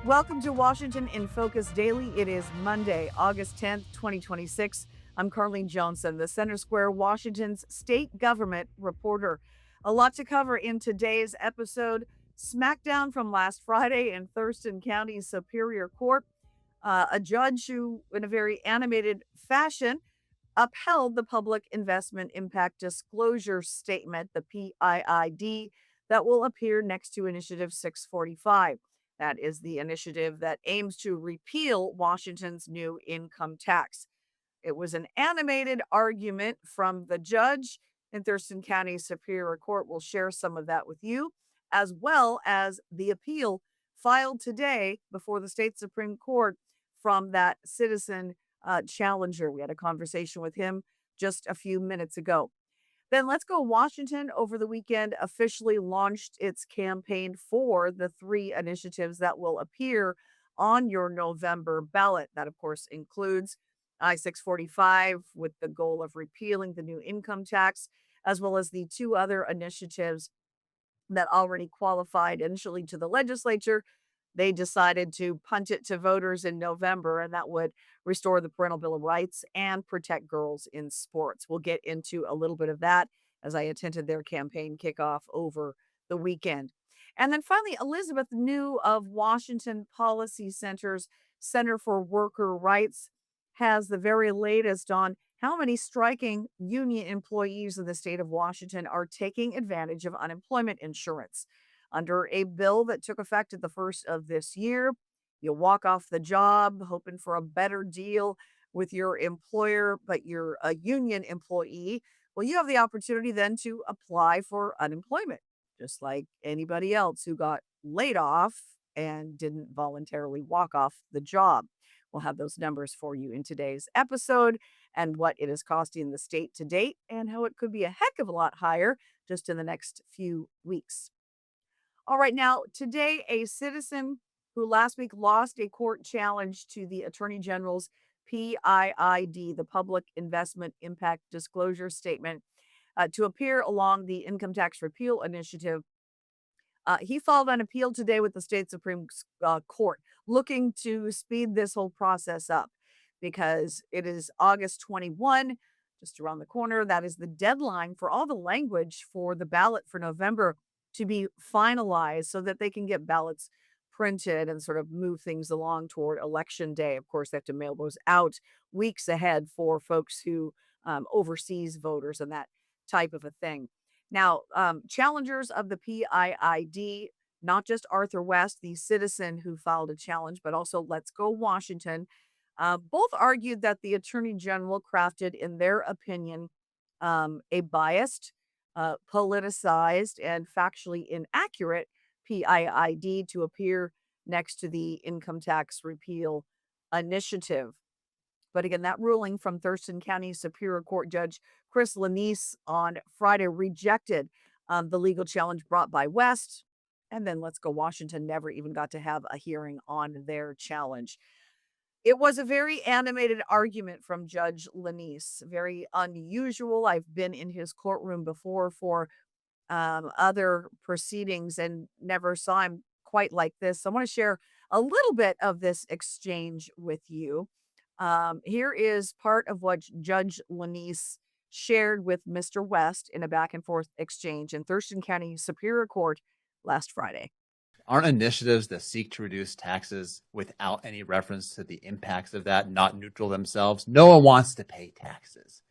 Welcome to Washington in Focus Daily. It is Monday, August 10th, 2026. I'm Carlene Johnson, the Center Square, Washington's state government reporter. A lot to cover in today's episode. Smackdown from last Friday in Thurston County Superior Court. A judge who, in a very animated fashion, upheld the Public Investment Impact Disclosure Statement, the PIID, that will appear next to Initiative 645. That is the initiative that aims to repeal Washington's new income tax. It was an animated argument from the judge in Thurston County Superior Court. We'll share some of that with you, as well as the appeal filed today before the state Supreme Court from that citizen challenger. We had a conversation with him just a few minutes ago. Then let's go. Washington over the weekend officially launched its campaign for the three initiatives that will appear on your November ballot. That, of course, includes I-645 with the goal of repealing the new income tax, as well as the two other initiatives that already qualified initially to the legislature. They decided to punt it to voters in November, and that would restore the Parental Bill of Rights and protect girls in sports. We'll get into a little bit of that as I attended their campaign kickoff over the weekend. And then finally, Elizabeth New of Washington Policy Center's Center for Worker Rights has the very latest on how many striking union employees in the state of Washington are taking advantage of unemployment insurance. Under a bill that took effect at the first of this year, you walk off the job hoping for a better deal with your employer, but you're a union employee. Well, you have the opportunity then to apply for unemployment, just like anybody else who got laid off and didn't voluntarily walk off the job. We'll have those numbers for you in today's episode and what it is costing the state to date and how it could be a heck of a lot higher just in the next few weeks. All right, now, today, a citizen who last week lost a court challenge to the Attorney General's PIID, the Public Investment Impact Disclosure Statement, to appear along the income tax repeal initiative. He filed an appeal today with the state Supreme Court, looking to speed this whole process up because it is August 21, just around the corner. That is the deadline for all the language for the ballot for November to be finalized so that they can get ballots printed and sort of move things along toward election day. Of course, they have to mail those out weeks ahead for folks who overseas voters and that type of a thing. Now, challengers of the PIID, not just Arthur West, the citizen who filed a challenge, but also Let's Go Washington, both argued that the Attorney General crafted, in their opinion, a biased, politicized, and factually inaccurate PIID to appear next to the income tax repeal initiative. But again, that ruling from Thurston County Superior Court Judge Chris Lanise on Friday rejected the legal challenge brought by West. And then Let's Go Washington never even got to have a hearing on their challenge. It was a very animated argument from Judge Lanise, very unusual. I've been in his courtroom before for other proceedings and never saw him quite like this. So I want to share a little bit of this exchange with you. Here is part of what Judge Lanise shared with Mr. West in a back and forth exchange in Thurston County Superior Court last Friday. Aren't initiatives that seek to reduce taxes without any reference to the impacts of that not neutral themselves? No one wants to pay taxes,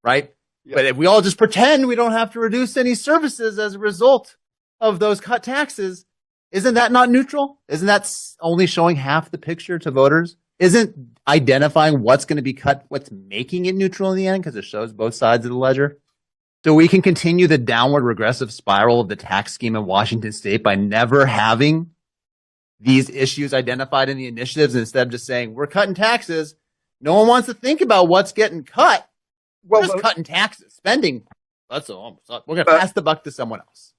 right? Yep. But if we all just pretend we don't have to reduce any services as a result of those cut taxes, isn't that not neutral? Isn't that only showing half the picture to voters? Isn't identifying what's going to be cut what's making it neutral in the end because it shows both sides of the ledger? So we can continue the downward regressive spiral of the tax scheme in Washington state by never having these issues identified in the initiatives instead of just saying, we're cutting taxes. No one wants to think about what's getting cut. We're just cutting taxes, spending. That's all. We're going to pass the buck to someone else.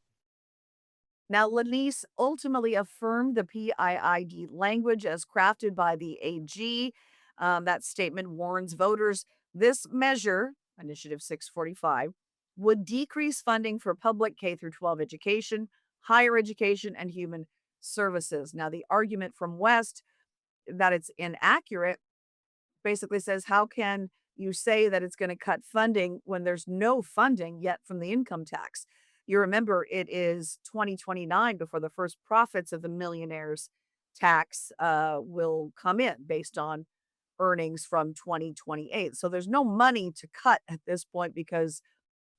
Now, Lanise ultimately affirmed the PIID language as crafted by the AG. That statement warns voters this measure, Initiative 645, would decrease funding for public K through 12 education, higher education, and human services. Now, the argument from West that it's inaccurate basically says, how can you say that it's going to cut funding when there's no funding yet from the income tax? You remember it is 2029 before the first profits of the millionaires tax will come in based on earnings from 2028. So there's no money to cut at this point because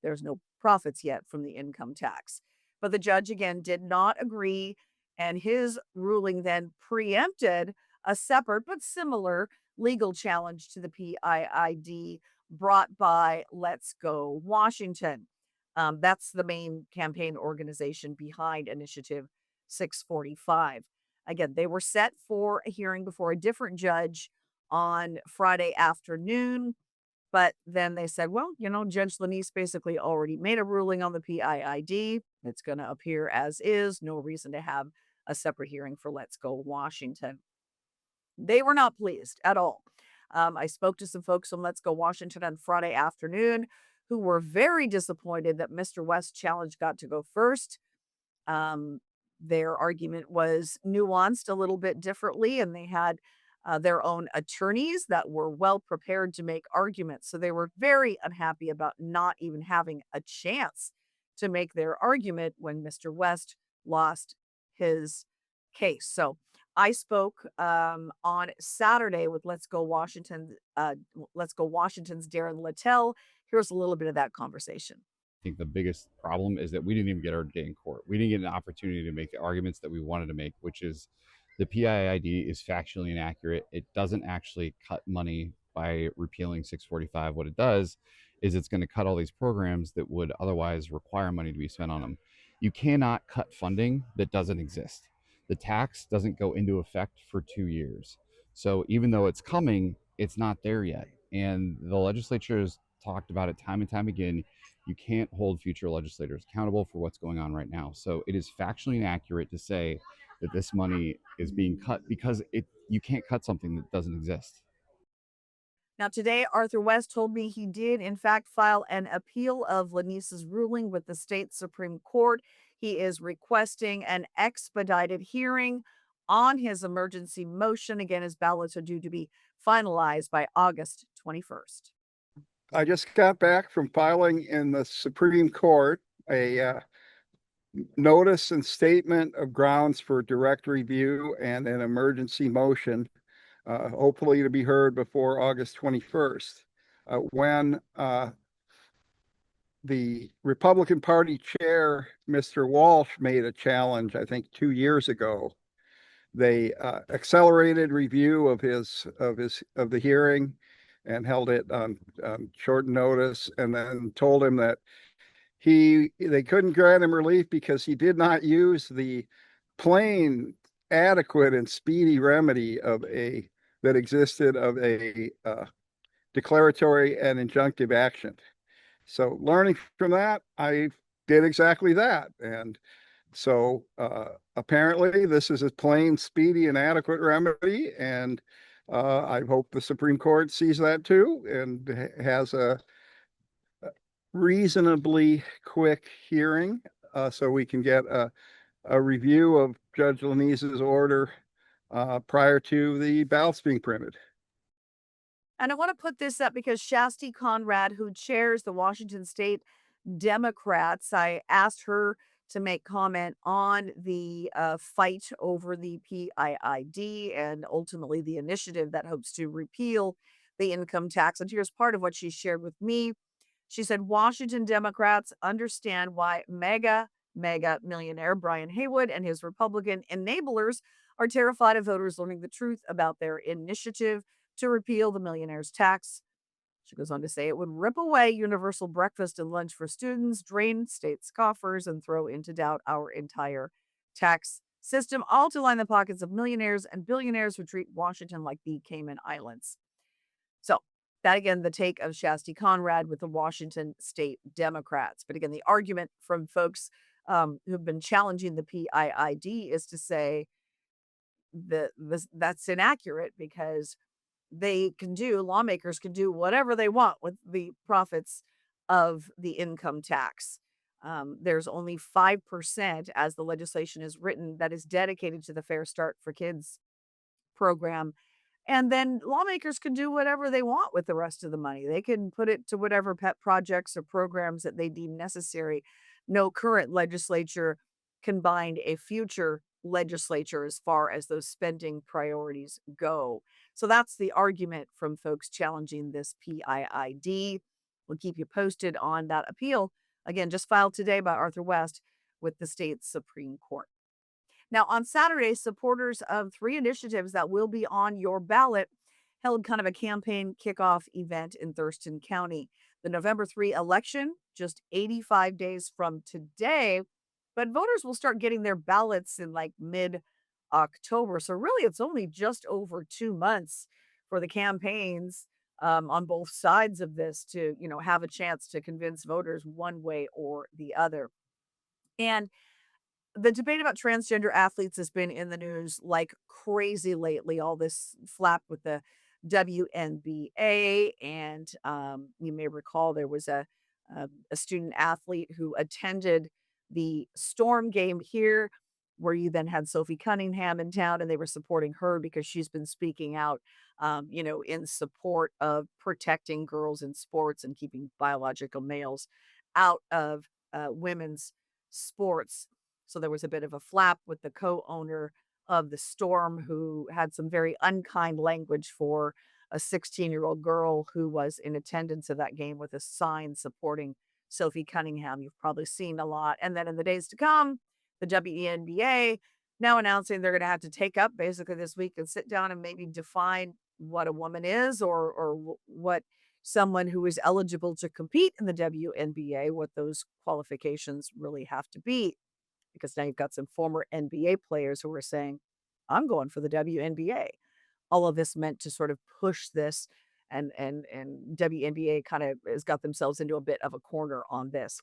there's no profits yet from the income tax. But the judge again did not agree, and his ruling then preempted a separate but similar legal challenge to the PIID brought by Let's Go Washington. That's the main campaign organization behind Initiative 645. Again, they were set for a hearing before a different judge on Friday afternoon. But then they said, well, Judge Lanise basically already made a ruling on the PIID. It's going to appear as is. No reason to have a separate hearing for Let's Go Washington. They were not pleased at all. I spoke to some folks from Let's Go Washington on Friday afternoon who were very disappointed that Mr. West's challenge got to go first. Their argument was nuanced a little bit differently, and they had their own attorneys that were well prepared to make arguments. So they were very unhappy about not even having a chance to make their argument when Mr. West lost his case. So I spoke on Saturday with Let's Go Washington, Let's Go Washington's Darren Littell. Here's a little bit of that conversation. I think the biggest problem is that we didn't even get our day in court. We didn't get an opportunity to make the arguments that we wanted to make, which is the PIID is factually inaccurate. It doesn't actually cut money by repealing 645. What it does is it's going to cut all these programs that would otherwise require money to be spent on them. You cannot cut funding that doesn't exist. The tax doesn't go into effect for 2 years. So even though it's coming, it's not there yet. And the legislature has talked about it time and time again. You can't hold future legislators accountable for what's going on right now. So it is factually inaccurate to say that this money is being cut because you can't cut something that doesn't exist. Now, today, Arthur West told me he did, in fact, file an appeal of Lanise's ruling with the state Supreme Court. He is requesting an expedited hearing on his emergency motion. Again, his ballots are due to be finalized by August 21st. I just got back from filing in the Supreme Court a notice and statement of grounds for direct review and an emergency motion, hopefully to be heard before August 21st. When the Republican Party chair, Mr. Walsh, made a challenge, I think 2 years ago, they accelerated review of the hearing and held it on short notice, and then told him that they couldn't grant him relief because he did not use the plain, adequate, and speedy remedy that existed of a declaratory and injunctive action. So learning from that, I did exactly that. And so apparently this is a plain, speedy, and adequate remedy, and I hope the Supreme Court sees that too and has a reasonably quick hearing so we can get a review of Judge Lanise's order prior to the ballots being printed. And I want to put this up because Shasti Conrad, who chairs the Washington State Democrats, I asked her to make comment on the fight over the PIID and ultimately the initiative that hopes to repeal the income tax. And here's part of what she shared with me. She said, Washington Democrats understand why mega millionaire Brian Haywood and his Republican enablers are terrified of voters learning the truth about their initiative to repeal the millionaire's tax. She goes on to say it would rip away universal breakfast and lunch for students, drain states' coffers, and throw into doubt our entire tax system, all to line the pockets of millionaires and billionaires who treat Washington like the Cayman Islands. So that, again, the take of Shasti Conrad with the Washington State Democrats. But again, the argument from folks who've been challenging the PIID is to say that that's inaccurate because lawmakers can do whatever they want with the profits of the income tax. There's only 5%, as the legislation is written, that is dedicated to the Fair Start for Kids program. And then lawmakers can do whatever they want with the rest of the money. They can put it to whatever pet projects or programs that they deem necessary. No current legislature can bind a future legislature as far as those spending priorities go. So that's the argument from folks challenging this PIID. We'll keep you posted on that appeal. Again, just filed today by Arthur West with the state Supreme Court. Now, on Saturday, supporters of three initiatives that will be on your ballot held kind of a campaign kickoff event in Thurston County. The November 3 election, just 85 days from today, but voters will start getting their ballots in like mid October. So, really, it's only just over 2 months for the campaigns on both sides of this to, have a chance to convince voters one way or the other. And the debate about transgender athletes has been in the news like crazy lately. All this flap with the WNBA, and you may recall there was a student athlete who attended the Storm game here, where you then had Sophie Cunningham in town, and they were supporting her because she's been speaking out, in support of protecting girls in sports and keeping biological males out of women's sports. So there was a bit of a flap with the co-owner of the Storm, who had some very unkind language for a 16-year-old girl who was in attendance of that game with a sign supporting Sophie Cunningham. You've probably seen a lot. And then in the days to come, the WNBA now announcing they're going to have to take up basically this week and sit down and maybe define what a woman is, or what someone who is eligible to compete in the WNBA, what those qualifications really have to be, because now you've got some former NBA players who are saying, I'm going for the WNBA. All of this meant to sort of push this, and WNBA kind of has got themselves into a bit of a corner on this.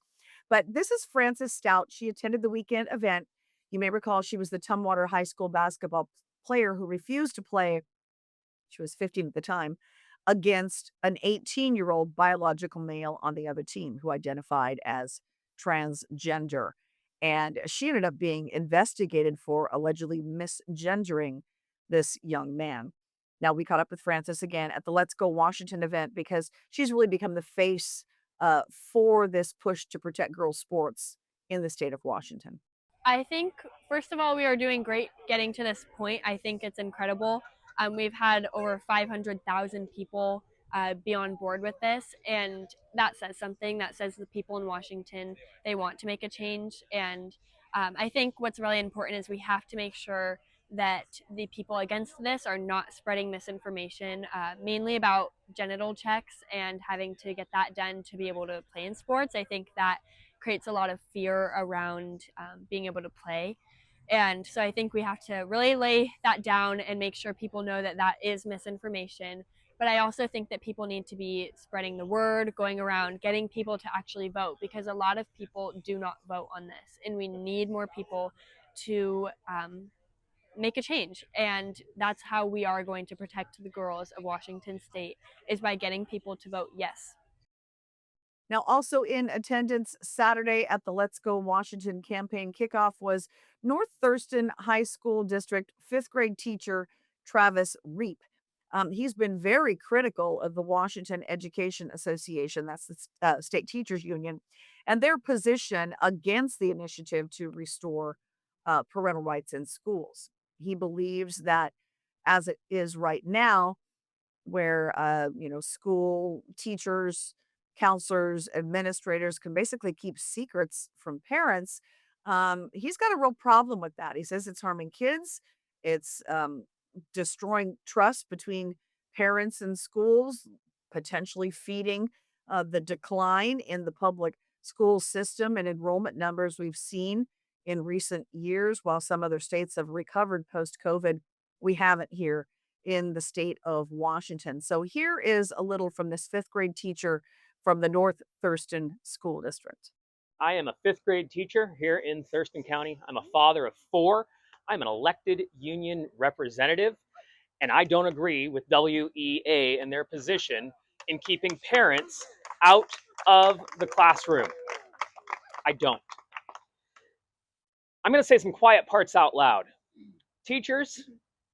But this is Frances Stout. She attended the weekend event. You may recall she was the Tumwater High School basketball player who refused to play, she was 15 at the time, against an 18-year-old biological male on the other team who identified as transgender. And she ended up being investigated for allegedly misgendering this young man. Now, we caught up with Frances again at the Let's Go Washington event because she's really become the face for this push to protect girls' sports in the state of Washington. I think, first of all, we are doing great getting to this point. I think it's incredible. We've had over 500,000 people be on board with this, and that says something. That says the people in Washington, they want to make a change. And I think what's really important is we have to make sure that the people against this are not spreading misinformation, mainly about genital checks and having to get that done to be able to play in sports. I think that creates a lot of fear around being able to play. And so I think we have to really lay that down and make sure people know that that is misinformation. But I also think that people need to be spreading the word, going around, getting people to actually vote, because a lot of people do not vote on this. And we need more people to make a change. And that's how we are going to protect the girls of Washington State, is by getting people to vote yes. Now, also in attendance Saturday at the Let's Go Washington campaign kickoff was North Thurston High School District fifth grade teacher Travis Reap. He's been very critical of the Washington Education Association, that's the state teachers union, and their position against the initiative to restore parental rights in schools. He believes that as it is right now, where school teachers, counselors, administrators can basically keep secrets from parents. He's got a real problem with that. He says it's harming kids. It's destroying trust between parents and schools, potentially feeding the decline in the public school system and enrollment numbers we've seen in recent years. While some other states have recovered post COVID, we haven't here in the state of Washington. So here is a little from this fifth grade teacher from the North Thurston School District. I am a fifth grade teacher here in Thurston County. I'm a father of 4. I'm an elected union representative, and I don't agree with WEA and their position in keeping parents out of the classroom. I don't. I'm going to say some quiet parts out loud. Teachers,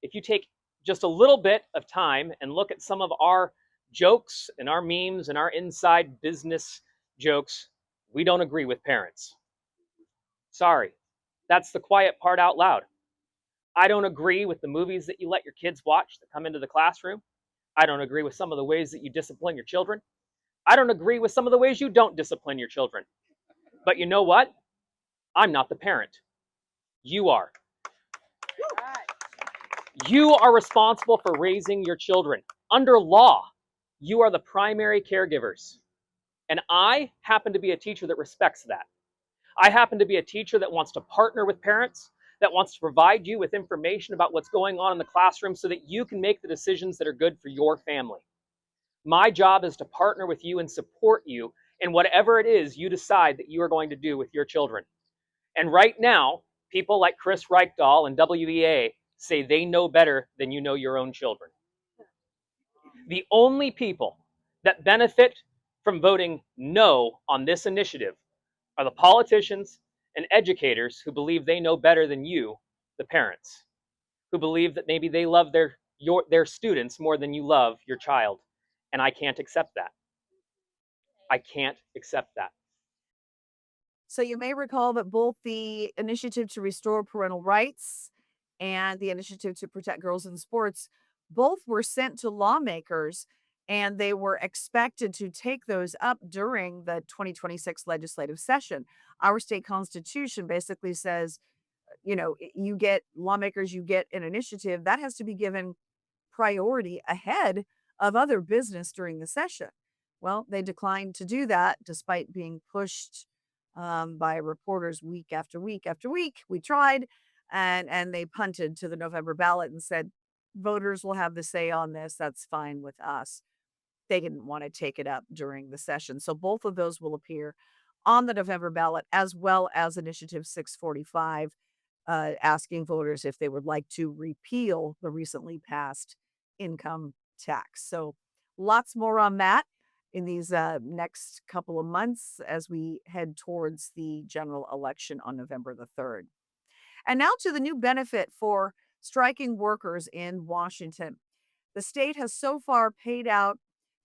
if you take just a little bit of time and look at some of our jokes and our memes and our inside business jokes, we don't agree with parents. Sorry. That's the quiet part out loud. I don't agree with the movies that you let your kids watch that come into the classroom. I don't agree with some of the ways that you discipline your children. I don't agree with some of the ways you don't discipline your children. But you know what? I'm not the parent. You are. You are responsible for raising your children. Under law, you are the primary caregivers. And I happen to be a teacher that respects that. I happen to be a teacher that wants to partner with parents, that wants to provide you with information about what's going on in the classroom so that you can make the decisions that are good for your family. My job is to partner with you and support you in whatever it is you decide that you are going to do with your children. And right now, people like Chris Reichdahl and WEA say they know better than you know your own children. The only people that benefit from voting no on this initiative are the politicians and educators who believe they know better than you, the parents, who believe that maybe they love their students more than you love your child. And I can't accept that. I can't accept that. So you may recall that both the initiative to restore parental rights and the initiative to protect girls in sports both were sent to lawmakers, and they were expected to take those up during the 2026 legislative session. Our state constitution basically says, you get lawmakers, you get an initiative that has to be given priority ahead of other business during the session. Well, they declined to do that despite being pushed by reporters week after week after week. We tried, and they punted to the November ballot and said, voters will have the say on this. That's fine with us. They didn't want to take it up during the session. So both of those will appear on the November ballot, as well as Initiative 645, asking voters if they would like to repeal the recently passed income tax. So lots more on that in these next couple of months as we head towards the general election on November the 3rd. And now to the new benefit for striking workers in Washington. The state has so far paid out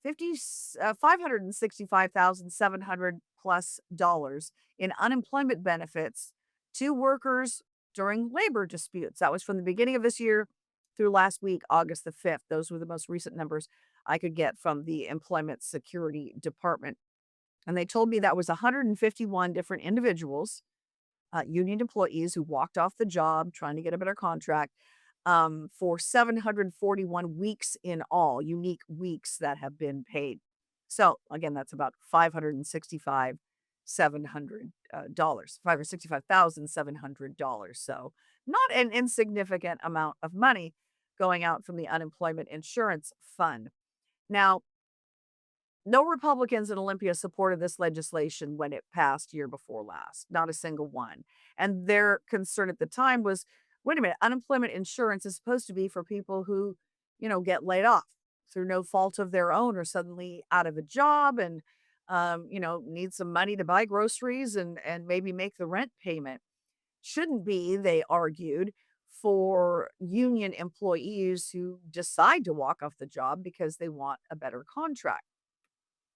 $565,700 plus dollars in unemployment benefits to workers during labor disputes. That was from the beginning of this year through last week, August the 5th. Those were the most recent numbers I could get from the Employment Security Department. And they told me that was 151 different individuals, union employees who walked off the job trying to get a better contract, for 741 weeks in all, unique weeks that have been paid. So again, that's about $565,700, $565,700. So not an insignificant amount of money going out from the unemployment insurance fund. Now, no Republicans in Olympia supported this legislation when it passed year before last, not a single one. And their concern at the time was, wait a minute, unemployment insurance is supposed to be for people who, get laid off through no fault of their own or suddenly out of a job and, need some money to buy groceries and maybe make the rent payment. Shouldn't be, they argued, for union employees who decide to walk off the job because they want a better contract.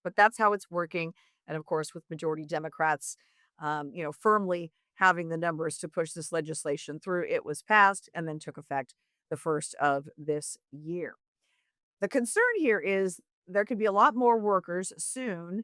But that's how it's working. And of course, with majority Democrats, firmly having the numbers to push this legislation through, it was passed and then took effect the first of this year. The concern here is there could be a lot more workers soon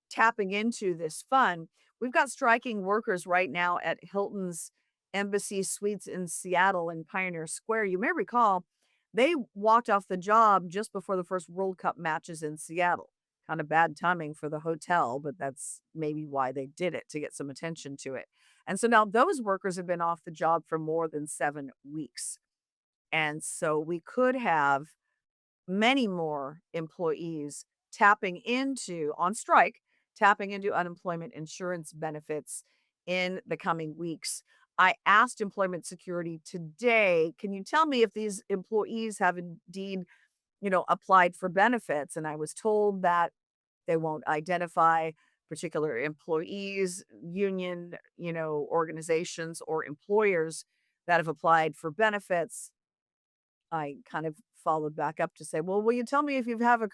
tapping into this fund. We've got striking workers right now at Hilton's Embassy Suites in Seattle and Pioneer Square. You may recall they walked off the job just before the first World Cup matches in Seattle. Kind of bad timing for the hotel, but that's maybe why they did it, to get some attention to it. And so now those workers have been off the job for more than 7 weeks. And so we could have many more employees on strike, tapping into unemployment insurance benefits in the coming weeks. I asked Employment Security today, can you tell me if these employees have indeed, applied for benefits? And I was told that they won't identify particular employees, union, organizations or employers that have applied for benefits. I kind of followed back up to say, well, will you tell me if you have a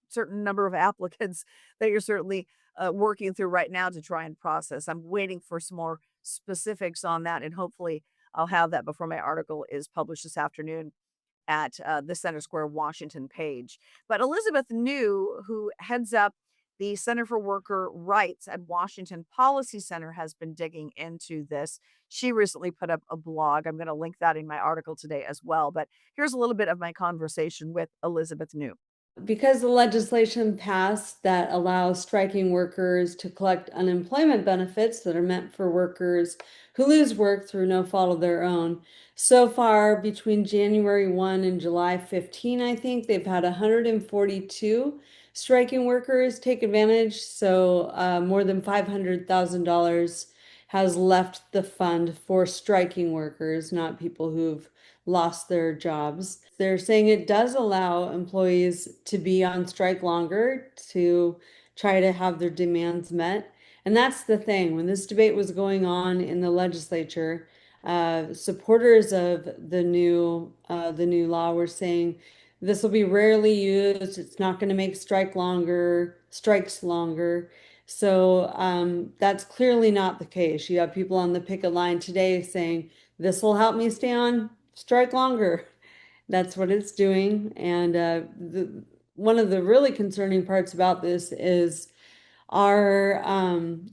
certain number of applicants that you're certainly working through right now to try and process? I'm waiting for some more specifics on that, and hopefully I'll have that before my article is published this afternoon at the Center Square Washington page. But Elizabeth New, who heads up the Center for Worker Rights at Washington Policy Center, has been digging into this. She recently put up a blog. I'm going to link that in my article today as well. But here's a little bit of my conversation with Elizabeth New. Because the legislation passed that allows striking workers to collect unemployment benefits that are meant for workers who lose work through no fault of their own. So far, between January 1 and July 15, I think they've had 142 striking workers take advantage. So more than $500,000 has left the fund for striking workers, not people who've lost their jobs. They're saying it does allow employees to be on strike longer to try to have their demands met. And that's the thing. When this debate was going on in the legislature, supporters of the new law were saying this will be rarely used. It's not going to make strikes longer. So that's clearly not the case. You have people on the picket line today saying this will help me stay on strike longer. That's what it's doing. And one of the really concerning parts about this is our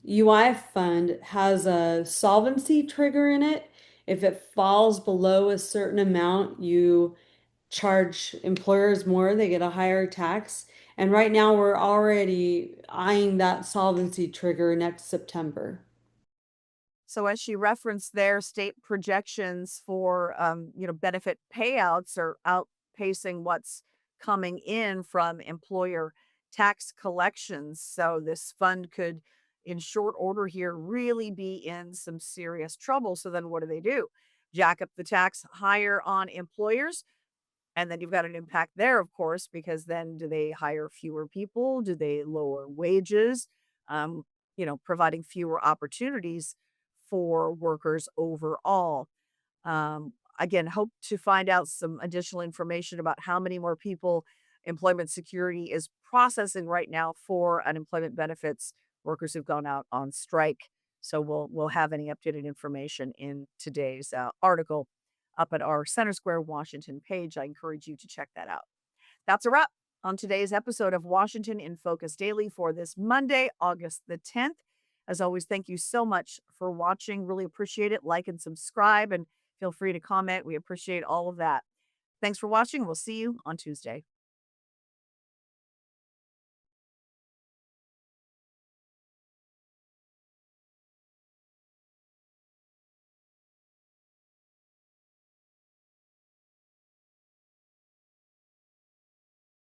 UI fund has a solvency trigger in it. If it falls below a certain amount, you charge employers more, they get a higher tax. And right now we're already eyeing that solvency trigger next September. So as she referenced there, state projections for benefit payouts are outpacing what's coming in from employer tax collections. So this fund could, in short order here, really be in some serious trouble. So then what do? Jack up the tax higher on employers, and then you've got an impact there, of course, because then do they hire fewer people? Do they lower wages? Providing fewer opportunities for workers overall. Again, hope to find out some additional information about how many more people employment security is processing right now for unemployment benefits, workers who've gone out on strike. So we'll have any updated information in today's article up at our Center Square Washington page. I encourage you to check that out. That's a wrap on today's episode of Washington in Focus Daily for this Monday, August the 10th. As always, thank you so much for watching. Really appreciate it. Like and subscribe, and feel free to comment. We appreciate all of that. Thanks for watching. We'll see you on Tuesday.